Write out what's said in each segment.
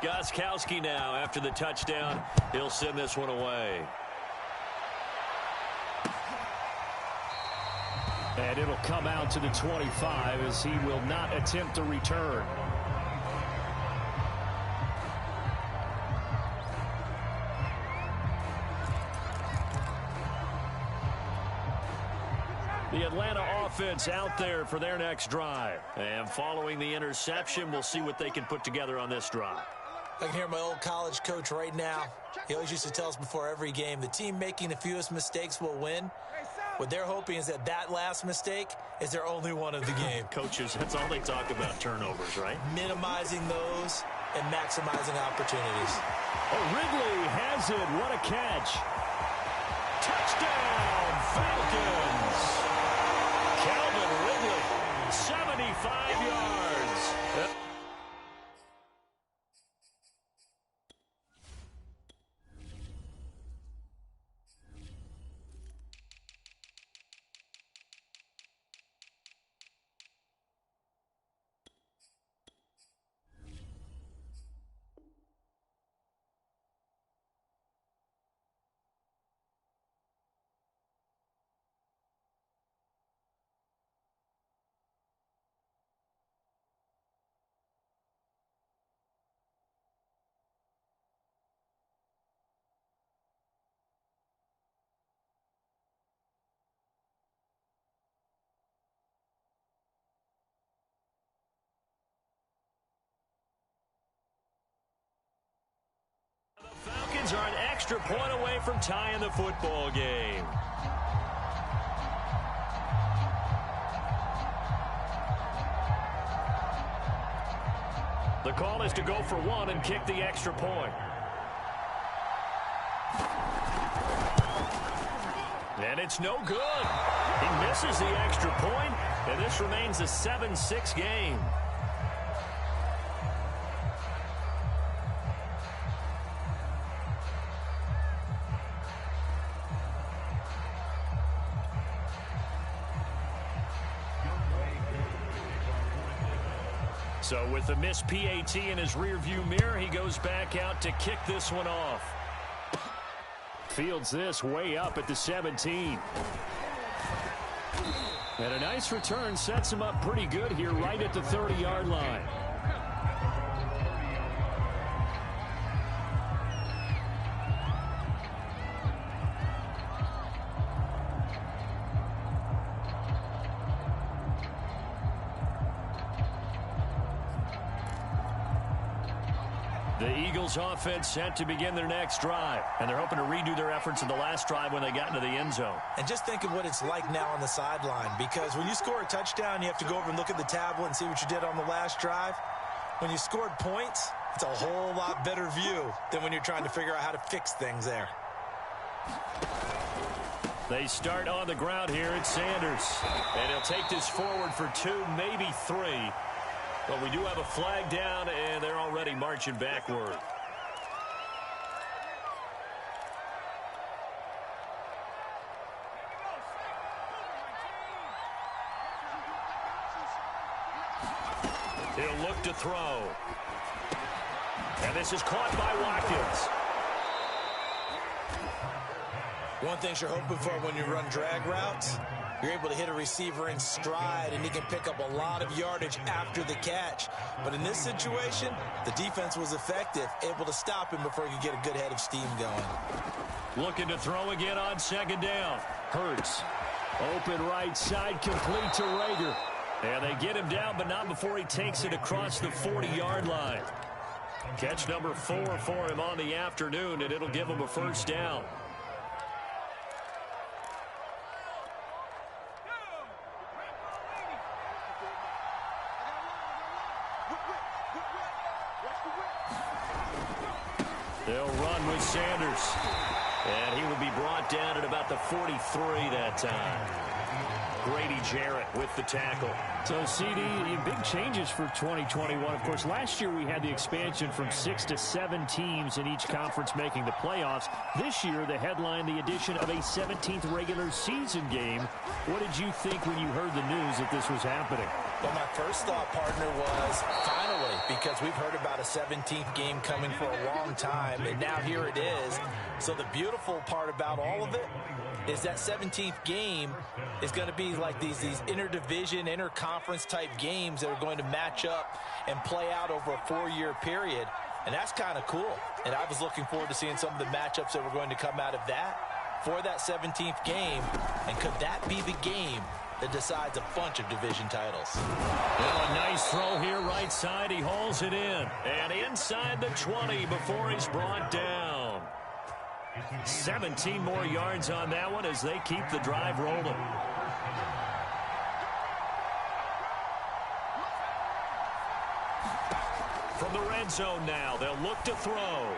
Gostkowski now after the touchdown. He'll send this one away. And it'll come out to the 25 as he will not attempt to return. The Atlanta offense out there for their next drive. And following the interception, we'll see what they can put together on this drive. I can hear my old college coach right now. He always used to tell us before every game, the team making the fewest mistakes will win. What they're hoping is that last mistake is their only one of the game. Coaches, that's all they talk about, turnovers, right? Minimizing those and maximizing opportunities. Oh, Ridley has it. What a catch. Touchdown, Falcons. Calvin Ridley, 75 yards. The Falcons are an extra point away from tying the football game. The call is to go for one and kick the extra point. And it's no good. He misses the extra point, and this remains a 7-6 game. So with the missed PAT in his rearview mirror, he goes back out to kick this one off. Fields this way up at the 17. And a nice return sets him up pretty good here right at the 30-yard line. The Eagles offense set to begin their next drive, and they're hoping to redo their efforts in the last drive when they got into the end zone. And just think of what it's like now on the sideline, because when you score a touchdown, you have to go over and look at the tablet and see what you did on the last drive. When you scored points, it's a whole lot better view than when you're trying to figure out how to fix things there. They start on the ground here at Sanders, and he'll take this forward for 2, maybe 3. But we do have a flag down, and they're already marching backward. He'll look to throw. And this is caught by Watkins. One thing you're hoping for when you run drag routes, you're able to hit a receiver in stride, and he can pick up a lot of yardage after the catch. But in this situation, the defense was effective, able to stop him before he could get a good head of steam going. Looking to throw again on second down. Hurts. Open right side, complete to Rager. And they get him down, but not before he takes it across the 40-yard line. Catch number 4 for him on the afternoon, and it'll give him a first down. They'll run with Sanders. And he will be brought down at about the 43 that time. Grady Jarrett with the tackle. So, CD, big changes for 2021. Of course, last year we had the expansion from 6 to 7 teams in each conference making the playoffs. This year, the headline, the addition of a 17th regular season game. What did you think when you heard the news that this was happening? Well, my first thought, partner, was finally, because we've heard about a 17th game coming for a long time, and now here it is. So the beautiful part about all of it is that 17th game is going to be like these interdivision, interconference type games that are going to match up and play out over a 4-year period. And that's kind of cool. And I was looking forward to seeing some of the matchups that were going to come out of that for that 17th game. And could that be the game that decides a bunch of division titles? Well, a nice throw here right side. He hauls it in. And inside the 20 before he's brought down. 17 more yards on that one as they keep the drive rolling. From the red zone now, they'll look to throw.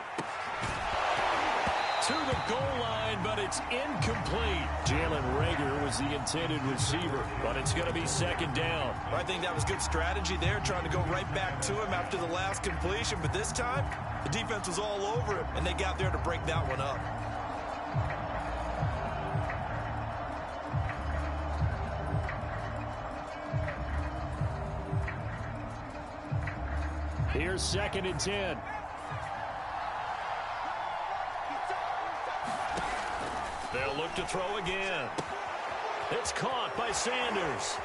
To the goal line, but it's incomplete. Jalen Reagor was the intended receiver, but it's going to be second down. I think that was good strategy there, trying to go right back to him after the last completion. But this time, the defense was all over him, and they got there to break that one up. Here's 2nd and 10. They'll look to throw again. It's caught by Sanders.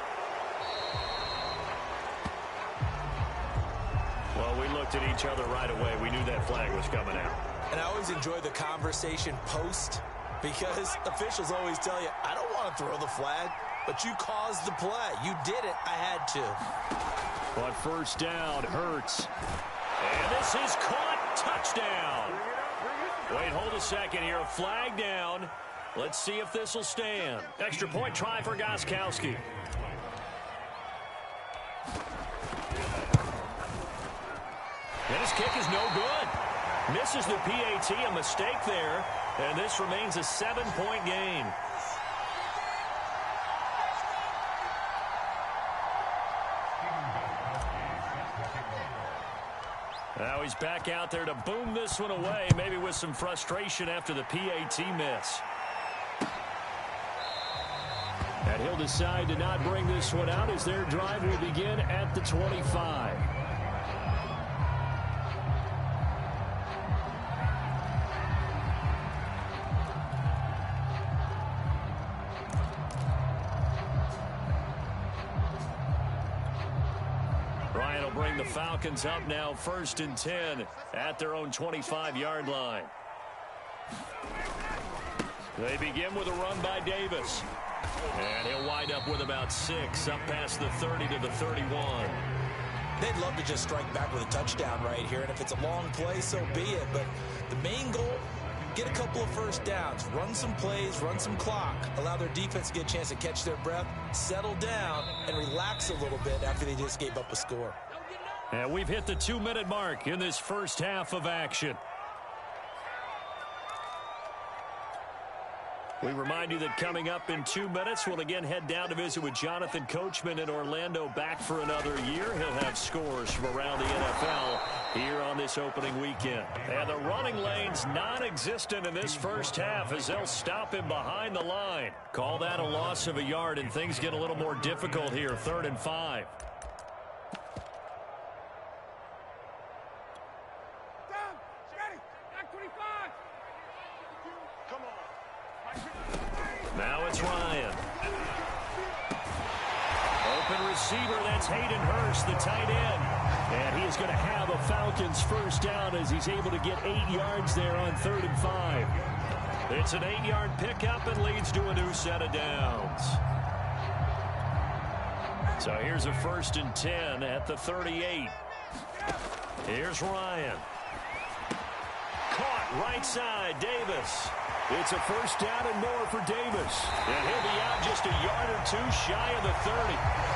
Well, we looked at each other right away. We knew that flag was coming out. And I always enjoy the conversation post, because officials always tell you, I don't want to throw the flag, but you caused the play. You did it. I had to. But first down, Hurts. And this is caught. Touchdown. Wait, hold a second here. Flag down. Let's see if this will stand. Extra point try for Gostkowski. And his kick is no good. Misses the PAT, a mistake there. And this remains a 7-point game. Now he's back out there to boom this one away, maybe with some frustration after the PAT miss. And he'll decide to not bring this one out as their drive will begin at the 25. Ryan will bring the Falcons up now 1st and 10 at their own 25-yard line. They begin with a run by Davis. And he'll wind up with about 6 up past the 30 to the 31. They'd love to just strike back with a touchdown right here, and if it's a long play, so be it. But the main goal, get a couple of first downs, run some plays, run some clock, allow their defense to get a chance to catch their breath, settle down, and relax a little bit after they just gave up a score. And we've hit the 2-minute mark in this first half of action. We remind you that coming up in 2 minutes, we'll again head down to visit with Jonathan Coachman in Orlando, back for another year. He'll have scores from around the NFL here on this opening weekend. And the running lane's non-existent in this first half as they'll stop him behind the line. Call that a loss of a yard, and things get a little more difficult here, 3rd and 5. Now it's Ryan. Open receiver, that's Hayden Hurst, the tight end. And he is going to have a Falcons first down as he's able to get 8 yards there on 3rd and 5. It's an 8-yard pickup and leads to a new set of downs. So here's a 1st and 10 at the 38. Here's Ryan. Caught right side, Davis. It's a first down and more for Davis. And he'll be out just a yard or 2 shy of the 30.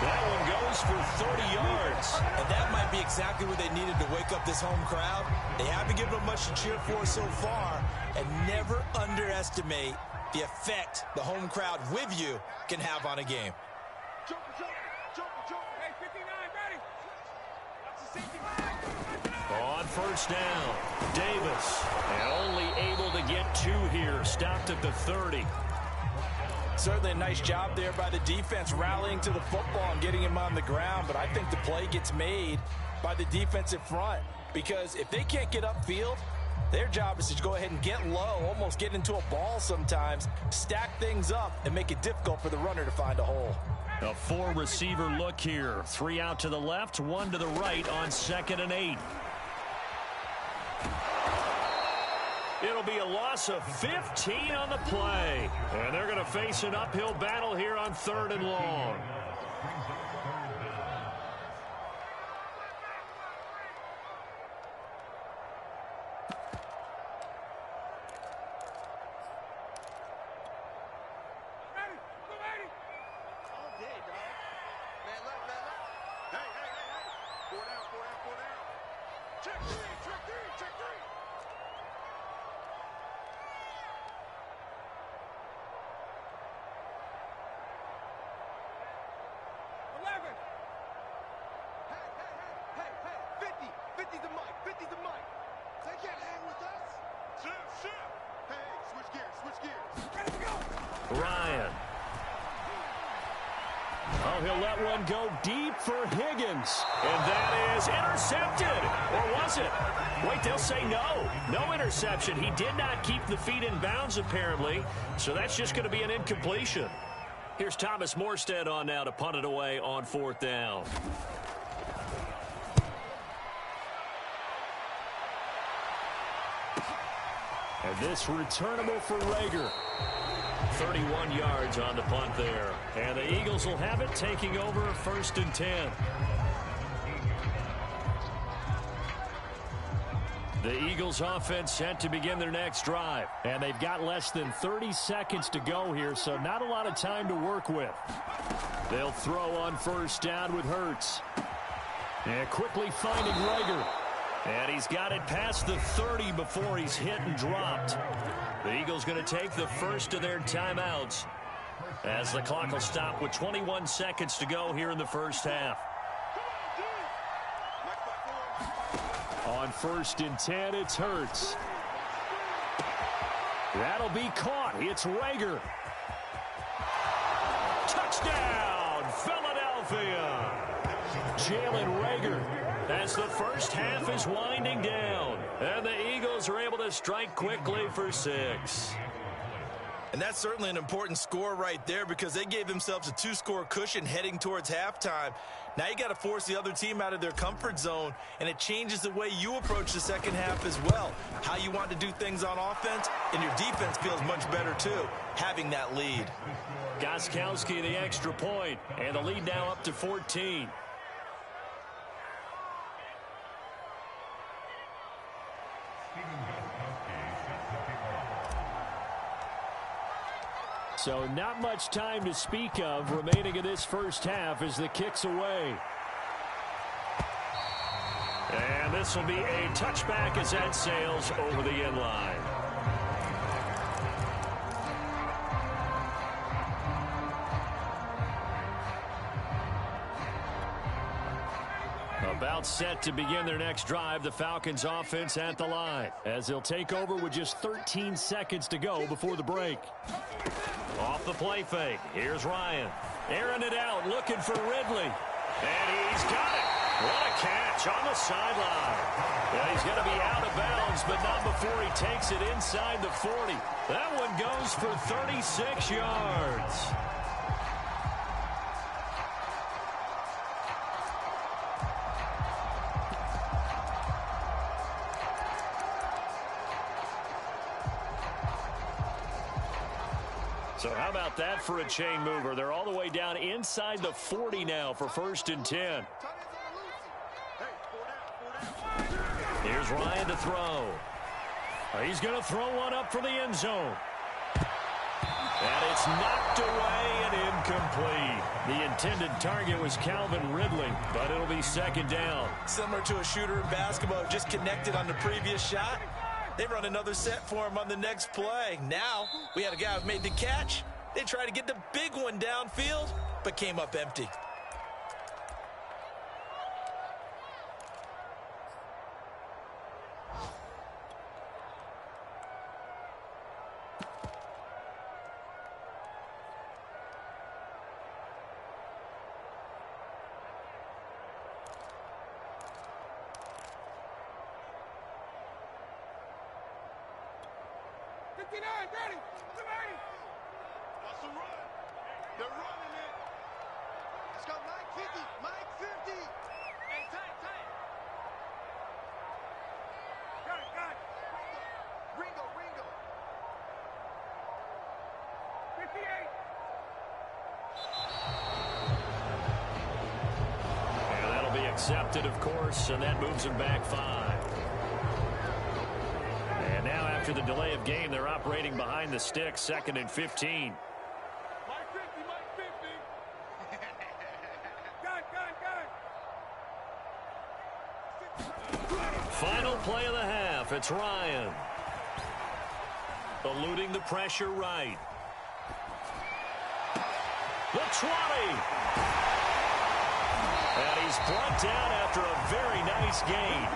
That one goes for 30 yards. And that might be exactly what they needed to wake up this home crowd. They haven't given them much to cheer for so far. And never underestimate the effect the home crowd with you can have on a game. Hey, 59, ready. Watch the safety. On first down, Davis, and only able to get 2 here, stopped at the 30. Certainly a nice job there by the defense rallying to the football and getting him on the ground, but I think the play gets made by the defensive front because if they can't get upfield, their job is to go ahead and get low, almost get into a ball sometimes, stack things up, and make it difficult for the runner to find a hole. A 4-receiver look here. 3 out to the left, 1 to the right on 2nd and 8. It'll be a loss of 15 on the play. And they're going to face an uphill battle here on 3rd and long. Ryan. Oh, he'll let one go deep for Higgins. And that is intercepted. Or was it? Wait, they'll say no. No interception. He did not keep the feet in bounds, apparently. So that's just going to be an incompletion. Here's Thomas Morstead on now to punt it away on 4th down. And this returnable for Rager. 31 yards on the punt there. And the Eagles will have it, taking over 1st and 10. The Eagles offense set to begin their next drive. And they've got less than 30 seconds to go here, so not a lot of time to work with. They'll throw on 1st down with Hurts. And quickly finding Rager. And he's got it past the 30 before he's hit and dropped. The Eagles going to take the first of their timeouts as the clock will stop with 21 seconds to go here in the first half. On 1st and 10, it's Hurts. That'll be caught. It's Rager. Touchdown, Philadelphia. Jalen Rager as the first half is winding down. And the Eagles are able to strike quickly for 6. And that's certainly an important score right there because they gave themselves a 2-score cushion heading towards halftime. Now you got to force the other team out of their comfort zone, and it changes the way you approach the second half as well. How you want to do things on offense, and your defense feels much better too, having that lead. Gostkowski the extra point, and the lead now up to 14. So not much time to speak of remaining in this first half as the kick's away. And this will be a touchback as that sails over the end line. About set to begin their next drive, the Falcons offense at the line as they'll take over with just 13 seconds to go before the break. Off the play fake, here's Ryan. Airing it out, looking for Ridley. And he's got it. What a catch on the sideline. Yeah, he's going to be out of bounds, but not before he takes it inside the 40. That one goes for 36 yards. So how about that for a chain mover? They're all the way down inside the 40 now for 1st and 10. Here's Ryan to throw. He's going to throw one up for the end zone. And it's knocked away and incomplete. The intended target was Calvin Ridley, but it'll be 2nd down. Similar to a shooter in basketball, just connected on the previous shot. They run another set for him on the next play. Now, we had a guy who made the catch. They tried to get the big one downfield, but came up empty. ready. Ready. That's a run. They're running it. Let's go, Mike 50. Mike 50. Hey, tight. Got it. Ringo. 58. And that'll be accepted, of course, and that moves him back 5. And now after the delay of game, they're operating behind the sticks, 2nd and 15. Mike 50. Gun. Final play of the half. It's Ryan. Eluding the pressure right. The 20. And he's brought down after a very nice gain.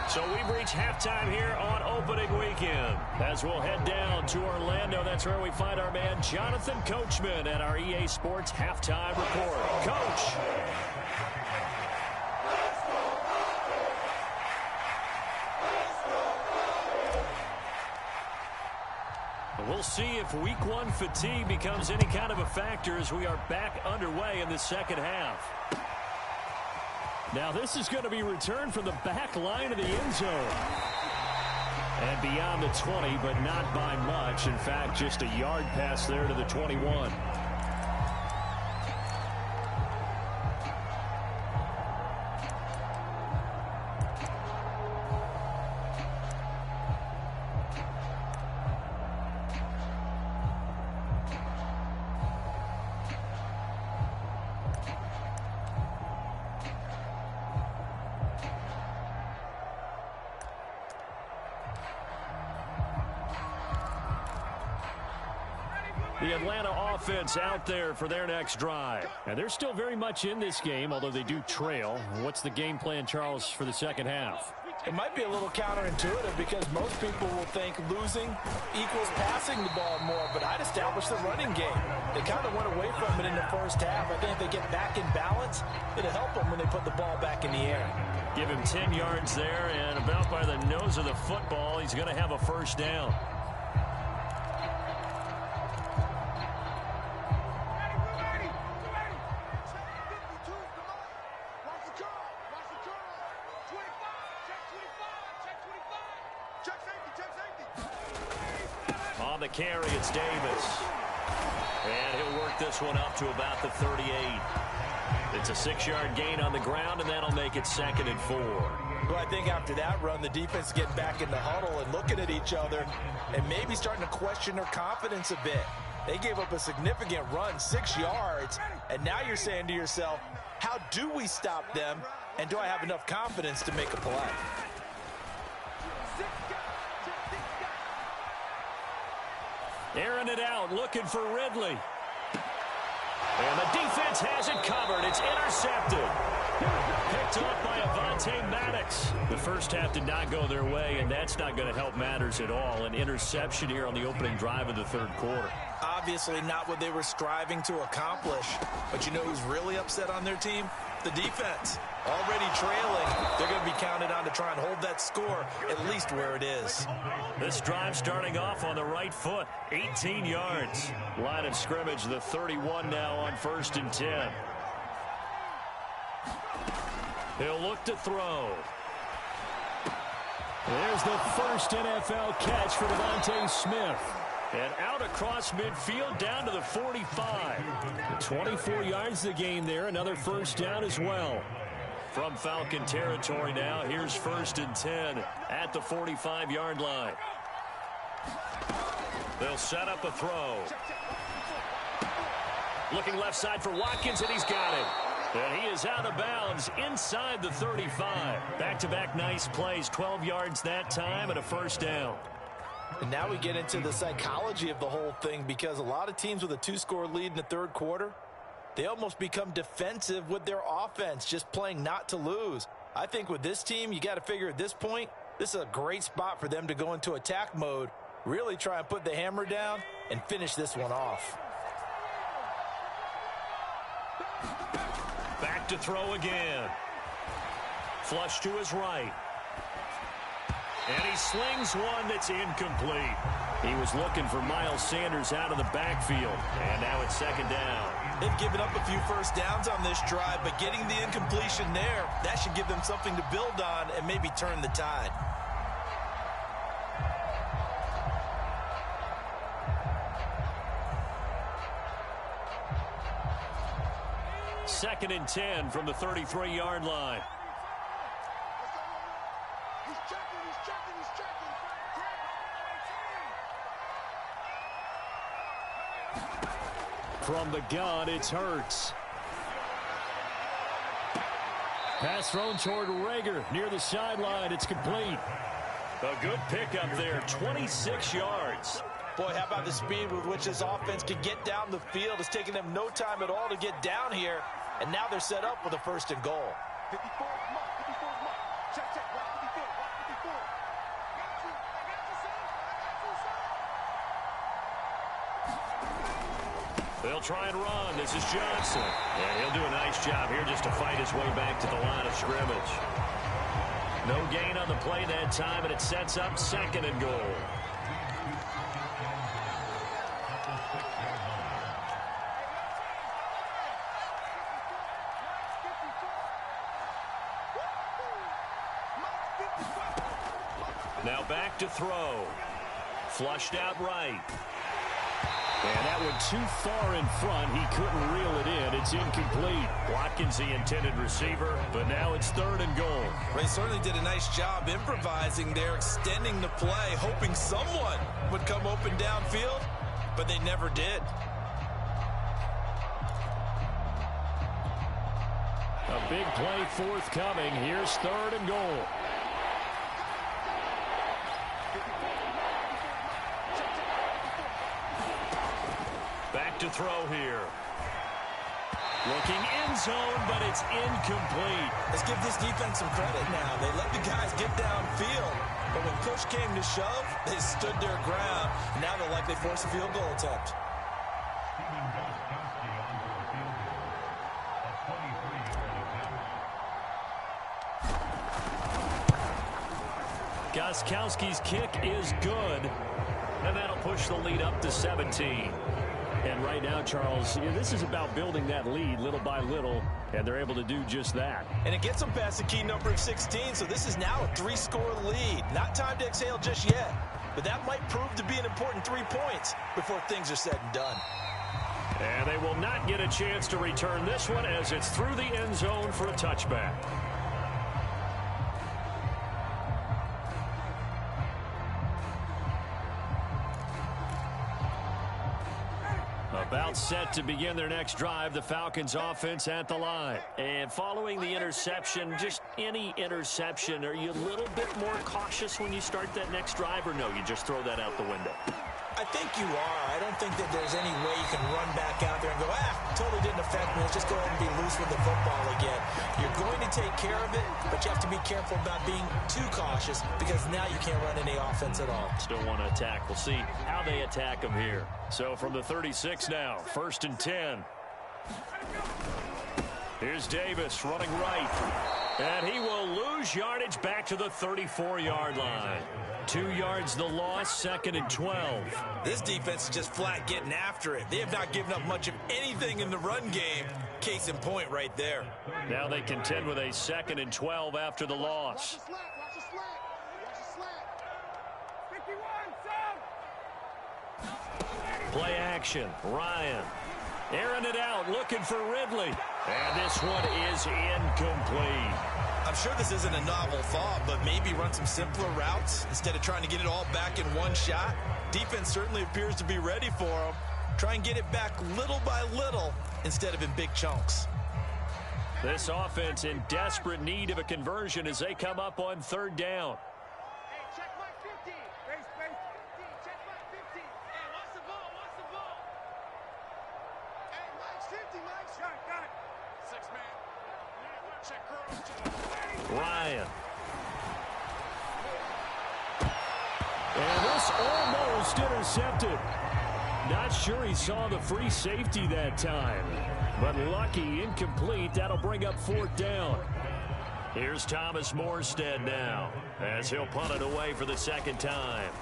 So we've reached halftime here on opening weekend. As we'll head down to Orlando, that's where we find our man Jonathan Coachman at our EA Sports Halftime Report. Coach. We'll see if week 1 fatigue becomes any kind of a factor as we are back underway in the second half. Now this is going to be returned from the back line of the end zone. And beyond the 20, but not by much. In fact, just a yard pass there to the 21. The Atlanta offense out there for their next drive. And they're still very much in this game, although they do trail. What's the game plan, Charles, for the second half? It might be a little counterintuitive because most people will think losing equals passing the ball more, but I'd establish the running game. They kind of went away from it in the first half. I think if they get back in balance, it'll help them when they put the ball back in the air. Give him 10 yards there, and about by the nose of the football, he's going to have a first down. On the carry, it's Davis. And he'll work this one up to about the 38. It's a 6-yard gain on the ground, and that'll make it 2nd and 4. Well, I think after that run, the defense get back in the huddle and looking at each other and maybe starting to question their confidence a bit. They gave up a significant run, 6 yards, and now you're saying to yourself, how do we stop them, and do I have enough confidence to make a play? Airing it out, looking for Ridley. And the defense has it covered. It's intercepted. Picked off by Avonte Maddox. The first half did not go their way, and that's not going to help matters at all. An interception here on the opening drive of the third quarter. Obviously not what they were striving to accomplish. But you know who's really upset on their team? The defense. Already trailing. They're going to be counted on to try and hold that score at least where it is. This drive starting off on the right foot. 18 yards. Line of scrimmage, the 31 now on 1st and 10. He'll look to throw. There's the first NFL catch for Devontae Smith. And out across midfield down to the 45. 24 yards the gain there. Another first down as well. From Falcon territory now, here's 1st and 10 at the 45-yard line. They'll set up a throw. Looking left side for Watkins, and he's got it. And he is out of bounds inside the 35. Back-to-back nice plays, 12 yards that time and a first down. And now we get into the psychology of the whole thing, because a lot of teams with a 2-score lead in the third quarter, they almost become defensive with their offense, just playing not to lose. I think with this team, you got to figure at this point, this is a great spot for them to go into attack mode, really try and put the hammer down and finish this one off. Back to throw again. Flush to his right. And he slings one that's incomplete. He was looking for Miles Sanders out of the backfield. And now it's second down. They've given up a few first downs on this drive, but getting the incompletion there, that should give them something to build on and maybe turn the tide. Second and 10 from the 33-yard line. He's checking, he's checking, he's checking. From the gun, it's Hurts. Pass thrown toward Rager near the sideline. It's complete. A good pickup there, 26 yards. Boy, how about the speed with which this offense can get down the field? It's taken them no time at all to get down here, and now they're set up with a first and goal. 54 mark, 54 mark. Check, check, block 54, block 54. I got you, son. They'll try and run. This is Johnson. And he'll do a nice job here just to fight his way back to the line of scrimmage. No gain on the play that time, and it sets up second and goal. Now back to throw. Flushed out right. And that one too far in front. He couldn't reel it in. It's incomplete. Watkins the intended receiver, but now it's third and goal. They certainly did a nice job improvising there, extending the play, hoping someone would come open downfield, but they never did. A big play forthcoming. Here's third and goal. Back to throw here. Looking end zone, but it's incomplete. Let's give this defense some credit now. They let the guys get downfield, but when push came to shove, they stood their ground. Now they'll likely force a field goal attempt. Gostkowski's kick is good, and that'll push the lead up to 17. And right now, Charles, this is about building that lead little by little, and they're able to do just that. And it gets them past the key number of 16, so this is now a 3-score lead. Not time to exhale just yet, but that might prove to be an important 3 points before things are said and done. And they will not get a chance to return this one as it's through the end zone for a touchback. About set to begin their next drive, the Falcons offense at the line. And following the interception, just any interception, are you a little bit more cautious when you start that next drive, or no, you just throw that out the window? I think you are. I don't think that there's any way you can run back out there and go, totally didn't affect me. Let's just go ahead and be loose with the football again. You're going to take care of it, but you have to be careful about being too cautious because now you can't run any offense at all. Still want to attack. We'll see how they attack them here. So from the 36 now, first and 10. Here's Davis running right. And he will lose yardage back to the 34-yard line. 2 yards the loss, second and 12. This defense is just flat getting after it. They have not given up much of anything in the run game. Case in point right there. Now they contend with a second and 12 after the loss. Watch the slack, watch the slack, watch the slack. 51, son. Play action. Ryan airing it out, looking for Ridley. And this one is incomplete. I'm sure this isn't a novel thought, but maybe run some simpler routes instead of trying to get it all back in one shot. Defense certainly appears to be ready for them. Try and get it back little by little instead of in big chunks. This offense in desperate need of a conversion as they come up on third down. Hey, check my 50. Base, 50. Check my 50. Hey, watch the ball, watch the ball. Hey, Mike's 50, Mike's. Got it. 6 man. Check girls. Ryan. And this almost intercepted. Not sure he saw the free safety that time. But lucky, incomplete. That'll bring up fourth down. Here's Thomas Morstead now as he'll punt it away for the second time.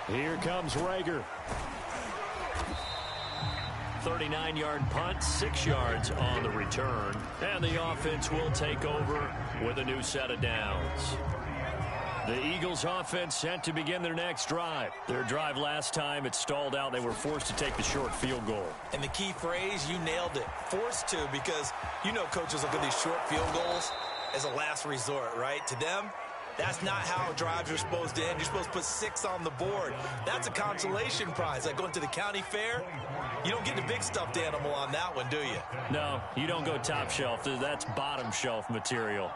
Here comes Rager. 39-yard punt, 6 yards on the return. And the offense will take over with a new set of downs. The Eagles offense set to begin their next drive. Their drive last time, it stalled out. They were forced to take the short field goal. And the key phrase, you nailed it. Forced to, because you know coaches look at these short field goals as a last resort, right? To them, that's not how drives are supposed to end. You're supposed to put 6 on the board. That's a consolation prize. Like going to the county fair, you don't get the big stuffed animal on that one, do you? No, you don't go top shelf. That's bottom shelf material.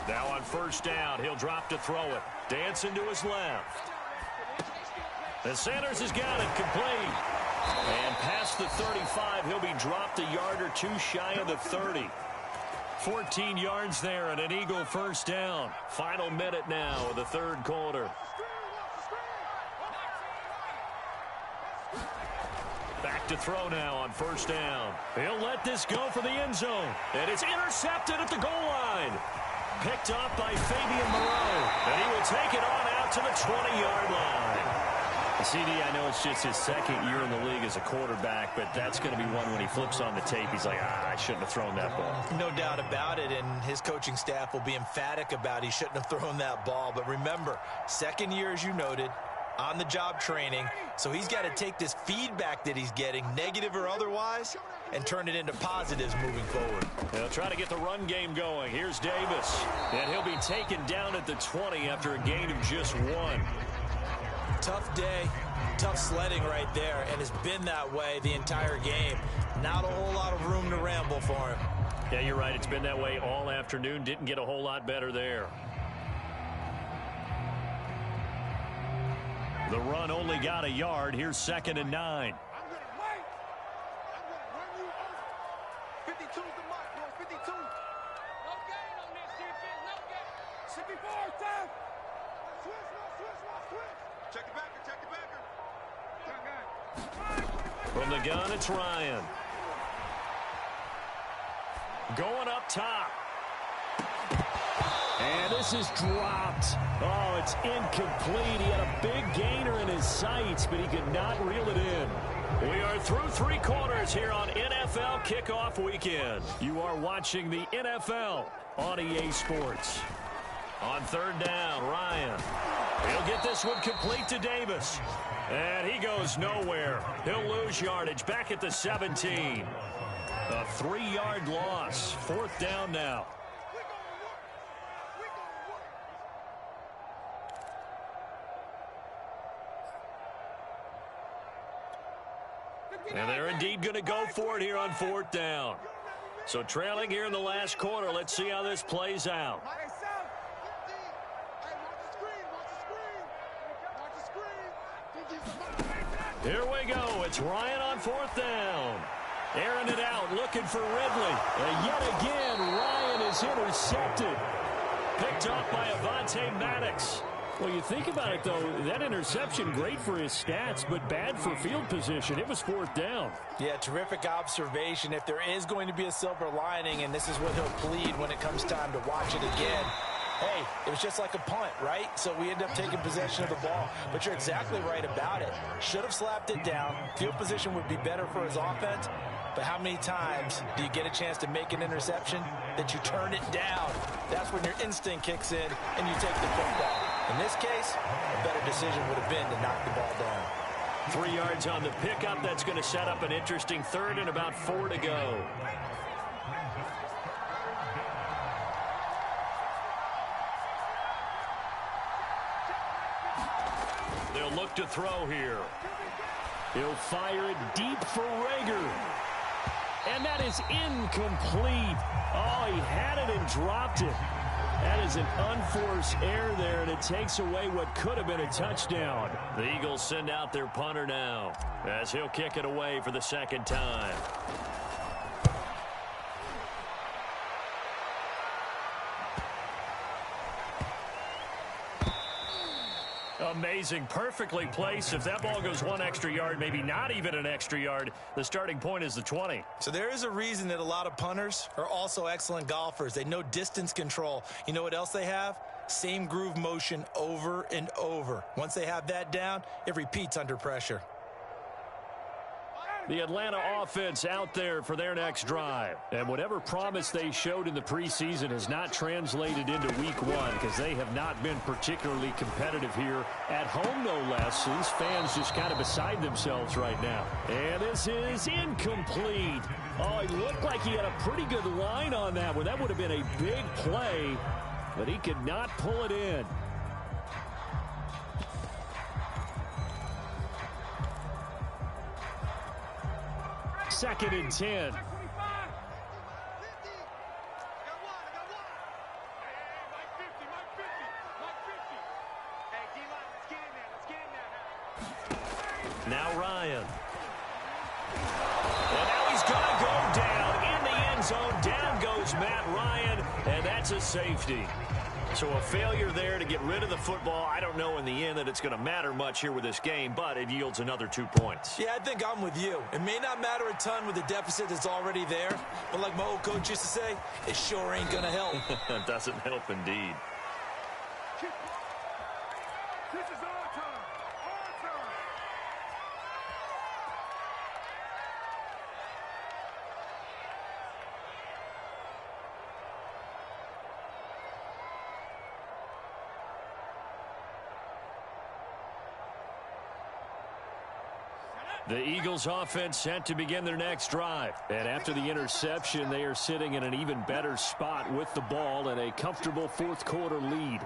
Now on first down, he'll drop to throw it. Dancing to his left. And Sanders has got it complete. And past the 35, he'll be dropped a yard or two shy of the 30. 14 yards there and an Eagle first down. Final minute now of the third quarter. Back to throw now on first down. He'll let this go for the end zone. And it's intercepted at the goal line. Picked up by Fabian Moreau. And he will take it on out to the 20-yard line. CD, I know it's just his second year in the league as a quarterback, but that's going to be one when he flips on the tape. He's like, I shouldn't have thrown that ball. No doubt about it, and his coaching staff will be emphatic about he shouldn't have thrown that ball. But remember, second year, as you noted, on-the-job training, so he's got to take this feedback that he's getting, negative or otherwise, and turn it into positives moving forward. They'll try to get the run game going. Here's Davis, and he'll be taken down at the 20 after a gain of just 1. Tough day, tough sledding right there, and it's been that way the entire game. Not a whole lot of room to ramble for him. Yeah, you're right. It's been that way all afternoon. Didn't get a whole lot better there. The run only got a yard. Here's 2nd and 9. I'm going to wait. I'm going to run you over. 52's the mark, bro. 52. No gain on this defense. No gain. Should be fourth down. Switch. Check the backer. From the gun, it's Ryan. Going up top. And this is dropped. Oh, it's incomplete. He had a big gainer in his sights, but he could not reel it in. We are through 3 quarters here on NFL Kickoff Weekend. You are watching the NFL on EA Sports. On third down, Ryan. He'll get this one complete to Davis. And he goes nowhere. He'll lose yardage back at the 17. A 3-yard loss. 4th down now. And they're indeed going to go for it here on 4th down. So trailing here in the last quarter. Let's see how this plays out. Here we go. It's Ryan on 4th down. Airing it out, looking for Ridley. And yet again, Ryan is intercepted. Picked up by Avonte Maddox. Well, you think about it, though, that interception, great for his stats, but bad for field position. It was 4th down. Yeah, terrific observation. If there is going to be a silver lining, and this is what he'll plead when it comes time to watch it again, hey, it was just like a punt, right? So we end up taking possession of the ball. But you're exactly right about it. Should have slapped it down. Field position would be better for his offense. But how many times do you get a chance to make an interception that you turn it down? That's when your instinct kicks in and you take the football. In this case, a better decision would have been to knock the ball down. 3 yards on the pickup. That's going to set up an interesting 3rd and about 4 to go. They'll look to throw here. He'll fire it deep for Rager. And that is incomplete. Oh, he had it and dropped it. That is an unforced error there, and it takes away what could have been a touchdown. The Eagles send out their punter now as he'll kick it away for the 2nd time. Amazing. Perfectly placed. If that ball goes one extra yard, maybe not even an extra yard, the starting point is the 20. So there is a reason that a lot of punters are also excellent golfers. They know distance control. You know what else they have? Same groove motion over and over. Once they have that down, it repeats under pressure. The Atlanta offense out there for their next drive. And whatever promise they showed in the preseason has not translated into week one because they have not been particularly competitive here at home, no less. So these fans just kind of beside themselves right now. And this is incomplete. Oh, he looked like he had a pretty good line on that one. That would have been a big play, but he could not pull it in. Second and 10. Now Ryan. And now he's going to go down in the end zone. Down goes Matt Ryan, and that's a safety. So a failure there to get rid of the football. I don't know in the end that it's going to matter much here with this game, but it yields another 2 points. Yeah, I think I'm with you. It may not matter a ton with the deficit that's already there, but like my old coach used to say, it sure ain't going to help. It doesn't help indeed. This is our time. Our time. The Eagles offense set to begin their next drive. And after the interception, they are sitting in an even better spot with the ball and a comfortable fourth quarter lead.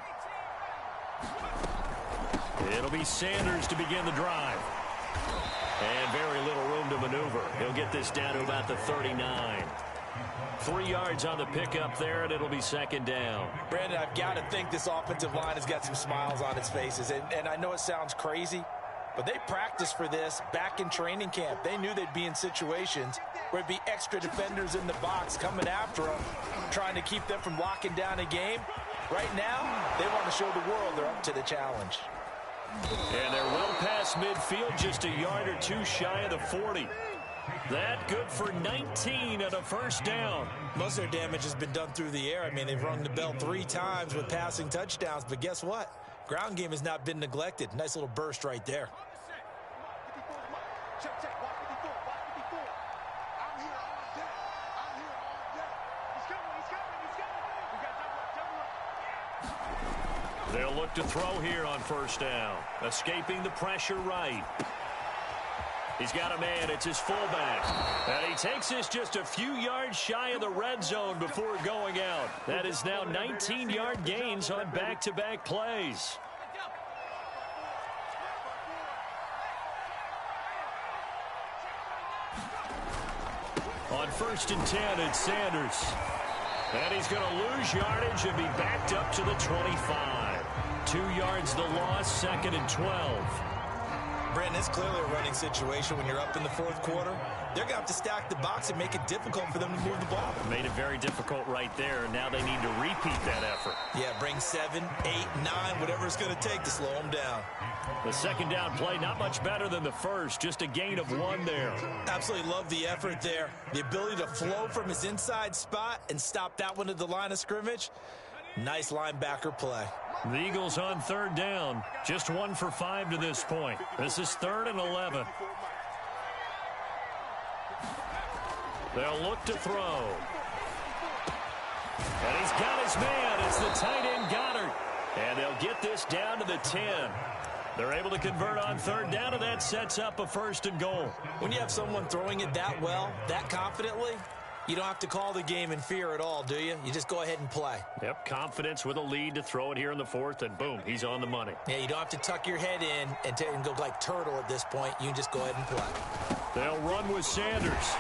It'll be Sanders to begin the drive. And very little room to maneuver. He'll get this down to about the 39. 3 yards on the pickup there, and it'll be second down. Brandon, I've got to think this offensive line has got some smiles on its faces. And I know it sounds crazy, but they practiced for this back in training camp. They knew they'd be in situations where there'd be extra defenders in the box coming after them, trying to keep them from locking down a game. Right now, they want to show the world they're up to the challenge. And they're well past midfield, just a yard or two shy of the 40. That good for 19 and a first down. Most of their damage has been done through the air. I mean, they've rung the bell 3 times with passing touchdowns, but guess what? Ground game has not been neglected. Nice little burst right there. Check, check. Watch 54. Watch 54. I'm here all day. I'm here all day. He's coming. He's coming. He's coming. We got double up. They'll look to throw here on first down. Escaping the pressure right. He's got a man. It's his fullback. And he takes this just a few yards shy of the red zone before going out. That is now 19-yard gains on back-to-back plays. On first and 10, it's Sanders. And he's going to lose yardage and be backed up to the 25. 2 yards the loss, second and 12. Brandon, it's clearly a running situation when you're up in the fourth quarter. They're going to have to stack the box and make it difficult for them to move the ball. Made it very difficult right there. Now they need to repeat that effort. Yeah, bring 7, 8, 9, whatever it's going to take to slow them down. The second down play, not much better than the first. Just a gain of 1 there. Absolutely love the effort there. The ability to flow from his inside spot and stop that one at the line of scrimmage. Nice linebacker play. The Eagles on third down. Just 1 for 5 to this point. This is 3rd and 11. They'll look to throw. And he's got his man. It's the tight end Goddard. And they'll get this down to the 10. They're able to convert on third down, and that sets up a 1st and goal. When you have someone throwing it that well, that confidently, you don't have to call the game in fear at all, do you? You just go ahead and play. Yep, confidence with a lead to throw it here in the 4th, and boom, he's on the money. Yeah, you don't have to tuck your head in and go like turtle at this point. You can just go ahead and play. They'll run with Sanders.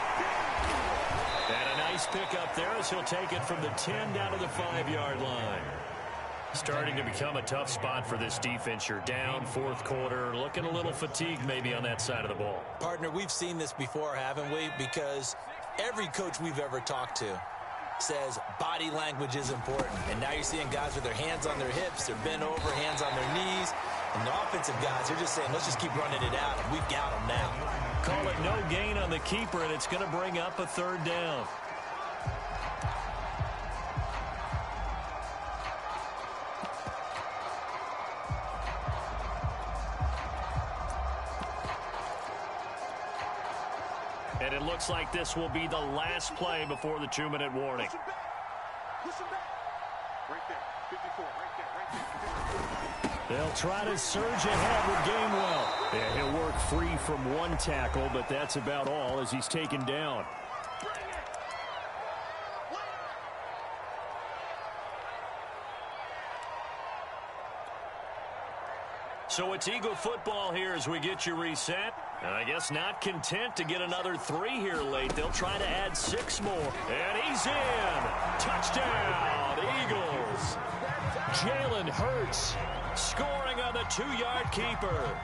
And a nice pickup there as he'll take it from the 10 down to the 5-yard line. Starting to become a tough spot for this defense. You're down, 4th quarter, looking a little fatigued maybe on that side of the ball. Partner, we've seen this before, haven't we? Because every coach we've ever talked to says body language is important. And now you're seeing guys with their hands on their hips, they're bent over, hands on their knees. And the defensive guys. They're just saying, let's just keep running it out. We've got them now. Call it no gain on the keeper, and it's going to bring up a third down. And it looks like this will be the last play before the 2-minute warning. Push him back. Push him back. Right there. 54. Right there. They'll try to surge ahead with Gainwell. Yeah, he'll work free from one tackle, but that's about all as he's taken down. So it's Eagle football here as we get you reset. And I guess not content to get another 3 here late. They'll try to add 6 more. And he's in. Touchdown, Eagles. Jalen Hurts Scoring on the 2-yard keeper.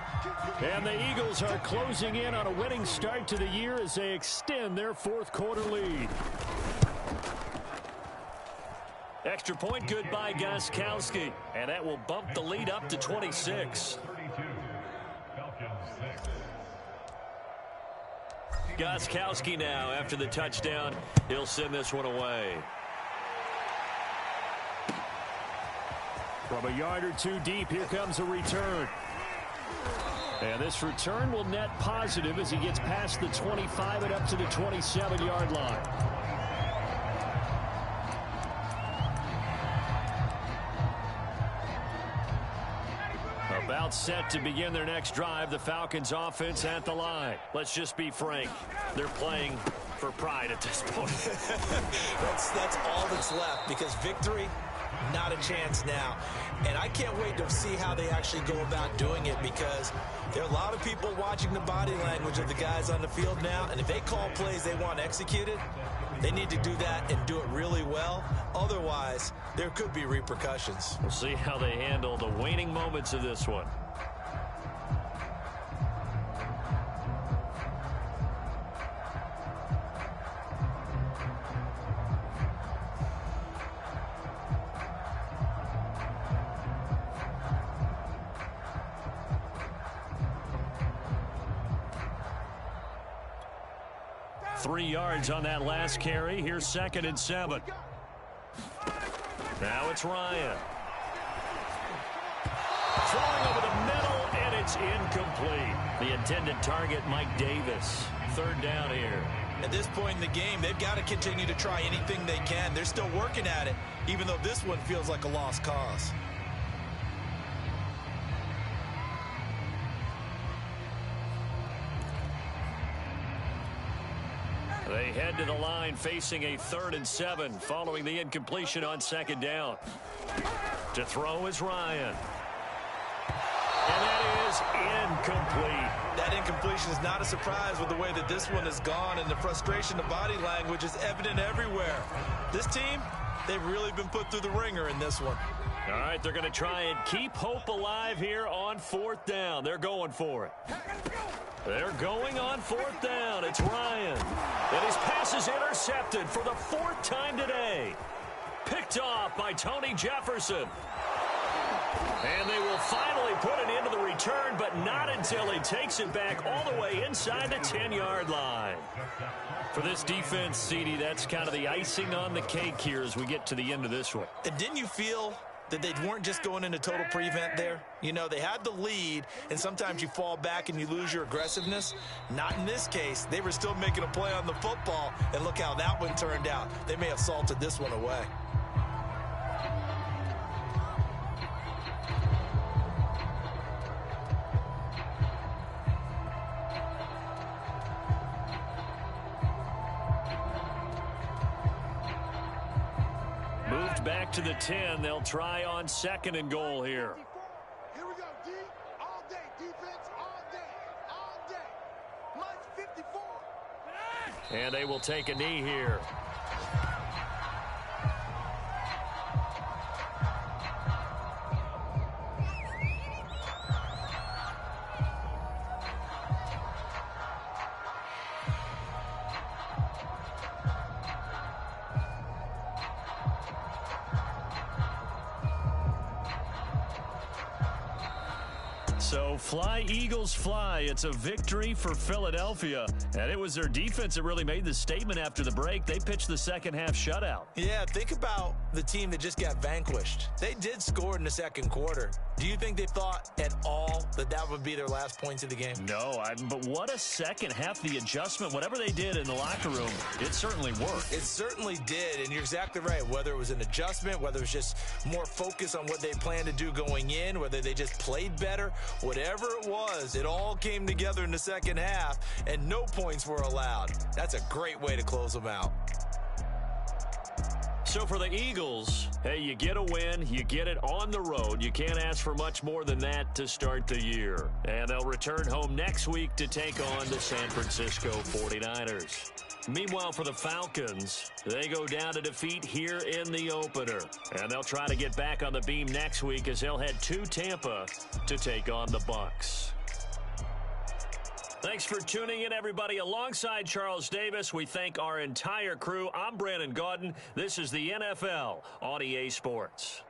And the Eagles are closing in on a winning start to the year as they extend their 4th quarter lead. Extra point good by Gostkowski. And that will bump the lead up to 26. Gostkowski now after the touchdown. He'll send this one away. From a yard or 2 deep, here comes a return. And this return will net positive as he gets past the 25 and up to the 27-yard line. About set to begin their next drive. The Falcons offense at the line. Let's just be frank. They're playing for pride at this point. That's all that's left, because victory, not a chance now. And I can't wait to see how they actually go about doing it, because there are a lot of people watching the body language of the guys on the field now, and if they call plays they want executed, they need to do that and do it really well. Otherwise, there could be repercussions. We'll see how they handle the waning moments of this one. Three yards on that last carry. Here's 2nd and 7. Now it's Ryan. Throwing over the middle, and it's incomplete. The intended target, Mike Davis. 3rd down here. At this point in the game, they've got to continue to try anything they can. They're still working at it, even though this one feels like a lost cause. They head to the line facing a 3rd and 7 following the incompletion on 2nd down. To throw is Ryan. And that is incomplete. That incompletion is not a surprise with the way that this one has gone, and the frustration of body language is evident everywhere. This team, they've really been put through the ringer in this one. All right, they're going to try and keep hope alive here on 4th down. They're going for it. They're going on 4th down. It's Ryan. And his pass is intercepted for the 4th time today. Picked off by Tony Jefferson. And they will finally put an end to the return, but not until he takes it back all the way inside the 10-yard line. For this defense, CD, that's kind of the icing on the cake here as we get to the end of this one. And didn't you feel that they weren't just going into total prevent there? You know, they had the lead, and sometimes you fall back and you lose your aggressiveness. Not in this case. They were still making a play on the football, and look how that one turned out. They may have salted this one away. Moved back to the 10. They'll try on 2nd and goal here. Here we go, D. All day. Defense all day. All day. Minus 54. And they will take a knee here. So fly, Eagles, fly. It's a victory for Philadelphia. And it was their defense that really made the statement after the break. They pitched the second-half shutout. Yeah, think about the team that just got vanquished. They did score in the second quarter. Do you think they thought at all that that would be their last points of the game? No, but what a second half. The adjustment, whatever they did in the locker room, it certainly worked. It certainly did, and you're exactly right. Whether it was an adjustment, whether it was just more focus on what they planned to do going in, whether they just played better, whatever it was, it all came together in the second half, and no points were allowed. That's a great way to close them out. So for the Eagles, hey, you get a win, you get it on the road. You can't ask for much more than that to start the year. And they'll return home next week to take on the San Francisco 49ers. Meanwhile, for the Falcons, they go down to defeat here in the opener. And they'll try to get back on the beam next week as they'll head to Tampa to take on the Bucs. Thanks for tuning in, everybody. Alongside Charles Davis, we thank our entire crew. I'm Brandon Gaudin. This is the NFL on EA Sports.